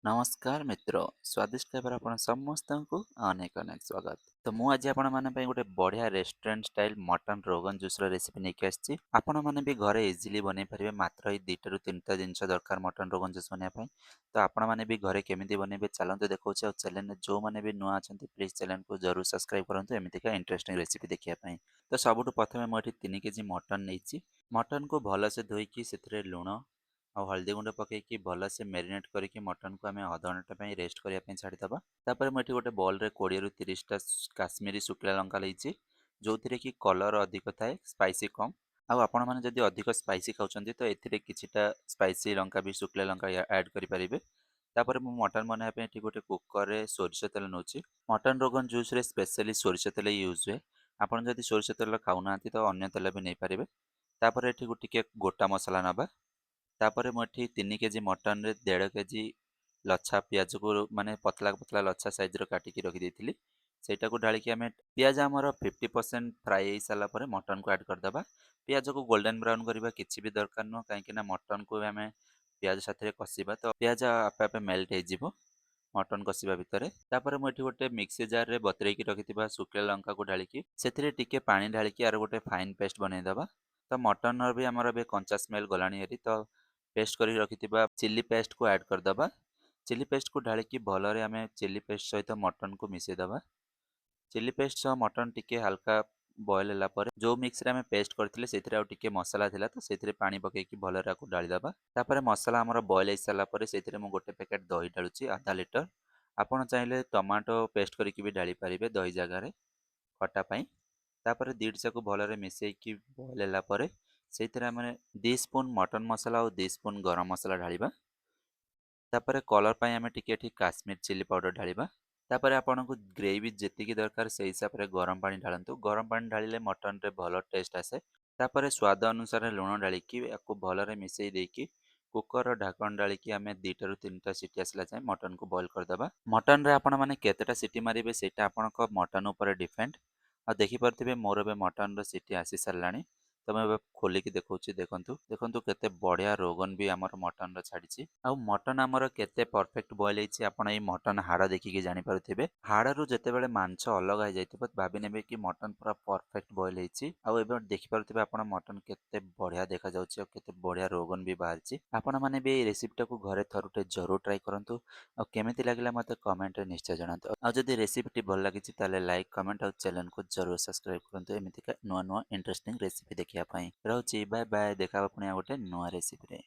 नमस्कार मित्रों स्वादिष्ट खाइबार आपण समस्तଙ୍କୁ अनेक अनेक स्वागत। तो मु आज आपण माने पई गोटे बढ़िया restaurant style mutton rogan josh recipe नेकी आछि। आपण माने भी घरे इजीली बनै परिबे मात्र ही 2 ରୁ 3टा जिंस दरकार मटन रोगन जोश बनै पई। तो आपण माने भी घरे केमिति बनेबे चलंतु देखौछ और चैनल जो माने भी नुआ अछंती प्लीज चैनल को जरूर सब्सक्राइब करंतु एमिति का इंटरेस्टिंग रेसिपी देखिया पई। तो सबुठु प्रथमे मु एठी 3 केजी मटन नेइछि। मटन को भलो से धोइकी सेथिरे लूण ଆଉ ହଳଦୀ ଗୁଣ୍ଡ ପକେଇକି ଭଲସେ ମ୍ୟାରିନେଟ୍ କରିକି ମଟନକୁ ଆମେ ଅଧଘଣ୍ଟା ପାଇଁ ରେଷ୍ଟ କରିବା ପାଇଁ ଛାଡ଼ିଦେବା। ତାପରେ ମୁଁ ଏଠି ଗୋଟେ ବଲରେ 20ରୁ 30ଟା କାଶ୍ମୀରୀ ଶୁଖିଲା ଲଙ୍କା ନେଇଛି, ଯୋଉଥିରେ କି କଲର୍ ଅଧିକ ଥାଏ, ସ୍ପାଇସି କମ୍। ଆଉ ଆପଣମାନେ ଯଦି ଅଧିକ ସ୍ପାଇସି ଖାଉଛନ୍ତି ତ ଏଥିରେ କିଛିଟା ସ୍ପାଇସି ଲଙ୍କା ବି ଶୁଖିଲା ଲଙ୍କା ଆଡ଼୍ କରିପାରିବେ। ତାପରେ ମୁଁ ମଟନ୍ ବନେଇବା ପାଇଁ ଏଠି ଗୋଟେ କୁକରରେ ସୋରିଷ ତେଲ ନେଉଛି। ମଟନ୍ ରୋଗନ୍ ଜୁସ୍‌ରେ ସ୍ପେଶାଲି ସୋରିଷ ତେଲ ୟୁଜ୍ ହୁଏ। ଆପଣ ଯଦି ସୋରିଷ ତେଲ ଖାଉନାହାନ୍ତି ତ ଅନ୍ୟ ତେଲ ବି ନେଇପାରିବେ। ତାପରେ ଏଠି ଟିକେ ଗୋଟା ମସଲା ନେବା। ତାପରେ ମୁଁ ଏଠି 3 କେଜି ମଟନରେ 1.5 କେଜି ଲଛା ପିଆଜକୁ ମାନେ ପତଳା ପତଳା ଲଛା ସାଇଜ୍‌ର କାଟିକି ରଖିଦେଇଥିଲି। ସେଇଟାକୁ ଢାଳିକି ଆମେ ପିଆଜ ଆମର 50% ଫ୍ରାଏ ହେଇସାରିଲା ପରେ ମଟନକୁ ଆଡ଼୍ କରିଦେବା। ପିଆଜକୁ ଗୋଲ୍ଡେନ୍ ବ୍ରାଉନ୍ କରିବା କିଛି ବି ଦରକାର ନୁହଁ, କାହିଁକିନା ମଟନକୁ ଆମେ ପିଆଜ ସାଥିରେ କଷିବା ତ ପିଆଜ ଆପେ ଆପେ ମେଲ୍ଟ ହେଇଯିବ ମଟନ କଷିବା ଭିତରେ। ତାପରେ ମୁଁ ଏଠି ଗୋଟେ ମିକ୍ସି ଜାର୍‌ରେ ବତୁରେଇକି ରଖିଥିବା ଶୁଖିଲା ଲଙ୍କାକୁ ଢାଳିକି ସେଥିରେ ଟିକେ ପାଣି ଢାଳିକି ଆର ଗୋଟେ ଫାଇନ୍ ପେଷ୍ଟ ବନେଇଦେବା। ତ ମଟନର ବି ଆମର ଏବେ କଞ୍ଚା ସ୍ମେଲ୍ ଗଲାଣି ହେରି, ତ पेस्ट कर रखिथिबा चिली पेस्ट को ऐड करदबा। चिली पेस्ट को ढालिकी भलरे आमे चिली पेस्ट सहित मटन को मिसेइदबा। चिली पेस्ट सह मटन टिके हल्का बॉयल होला परे जो मिक्स रे आमे पेस्ट करथिले सेथिरे आउ टिके मसला थिला तो सेथिरे पानी पकेइकी भलरे आकु डाली दबा। तापरे मसला हमर बॉयल हेइ साला परे सेथिरे मु गोटे पैकेट दही डालुची आधा लीटर। आपण चाहिले टमाटो पेस्ट करिकी भी डाली पारिबे दही जगह रे खट्टा पई। तापरे दीडसा को भलरे मिसेइकी बॉयल होला परे ସେଇଥିରେ ଆମେ 2 ସ୍ପୁନ୍ ମଟନ୍ ମସଲା ଆଉ 2 ସ୍ପୁନ୍ ଗରମ ମସଲା ଢାଳିବା। ତାପରେ କଲର୍ ପାଇଁ ଆମେ ଟିକେ ଏଠି କାଶ୍ମୀର ଚିଲି ପାଉଡର ଢାଳିବା। ତାପରେ ଆପଣଙ୍କୁ ଗ୍ରେଭି ଯେତିକି ଦରକାର ସେଇ ହିସାବରେ ଗରମ ପାଣି ଢାଳନ୍ତୁ। ଗରମ ପାଣି ଢାଳିଲେ ମଟନରେ ଭଲ ଟେଷ୍ଟ ଆସେ। ତାପରେ ସ୍ୱାଦ ଅନୁସାରେ ଲୁଣ ଢାଳିକି ୟାକୁ ଭଲରେ ମିଶେଇ ଦେଇକି କୁକରର ଢାକଣ ଢାଳିକି ଆମେ 2ଟା ରୁ 3ଟା ସିଟି ଆସିଲା ଯାଏଁ ମଟନକୁ ବଏଲ୍ କରିଦେବା। ମଟନରେ ଆପଣମାନେ କେତେଟା ସିଟି ମାରିବେ ସେଇଟା ଆପଣଙ୍କ ମଟନ ଉପରେ ଡିପେଣ୍ଡ। ଆଉ ଦେଖିପାରୁଥିବେ ମୋର ଏବେ ମଟନର ସିଟି ଆସି ସାରିଲାଣି। ତ ମୁଁ ଏବେ ଖୋଲିକି ଦେଖଉଛି, ଦେଖନ୍ତୁ କେତେ ବଢିଆ ରୋଗନ ବି ଆମର ମଟନର ଛାଡିଛି। ଆଉ ମଟନ ଆମର କେତେ ପରଫେକ୍ଟ ବଏଲ ହେଇଛି ଆପଣ ଏଇ ମଟନ ହାଡ଼ ଦେଖିକି ଜାଣିପାରୁଥିବେ। ହାଡ଼ରୁ ଯେତେବେଳେ ମାଂସ ଅଲଗା ହେଇଯାଇଥିବ ଭାବି ନେବେ କି ମଟନ ପୁରା ପରଫେକ୍ଟ ବଏଲ ହେଇଛି। ଆଉ ଏବେ ଦେଖିପାରୁଥିବେ ଆପଣ ମଟନ କେତେ ବଢିଆ ଦେଖାଯାଉଛି ଆଉ କେତେ ବଢିଆ ରୋଗନ ବି ବାହାରିଛି। ଆପଣମାନେ ବି ଏଇ ରେସିପିଟାକୁ ଘରେ ଥରୁଟେ ଜରୁର ଟ୍ରାଏ କରନ୍ତୁ। ଆଉ କେମିତି ଲାଗିଲା ମୋତେ କମେଣ୍ଟରେ ନିଶ୍ଚୟ ଜଣାନ୍ତୁ। ଆଉ ଯଦି ରେସିପିଟି ଭଲ ଲାଗିଛି ତାହେଲେ ଲାଇକ୍ କମେଣ୍ଟ ଆଉ ଚ୍ୟାନେଲକୁ ଜରୁର ସବସ୍କ୍ରାଇବ କରନ୍ତୁ ଏମିତିକା ନୂଆ ନୂଆ ଇଣ୍ଟରେଷ୍ଟିଂ ରେସିପି ଦେଖିବା ପାଇଁ। ରହୁଛି, ବାଏ ବାଏ। ଦେଖା ହବ ପୁଣି ଆଉ ଗୋଟେ ନୂଆ ରେସିପିରେ।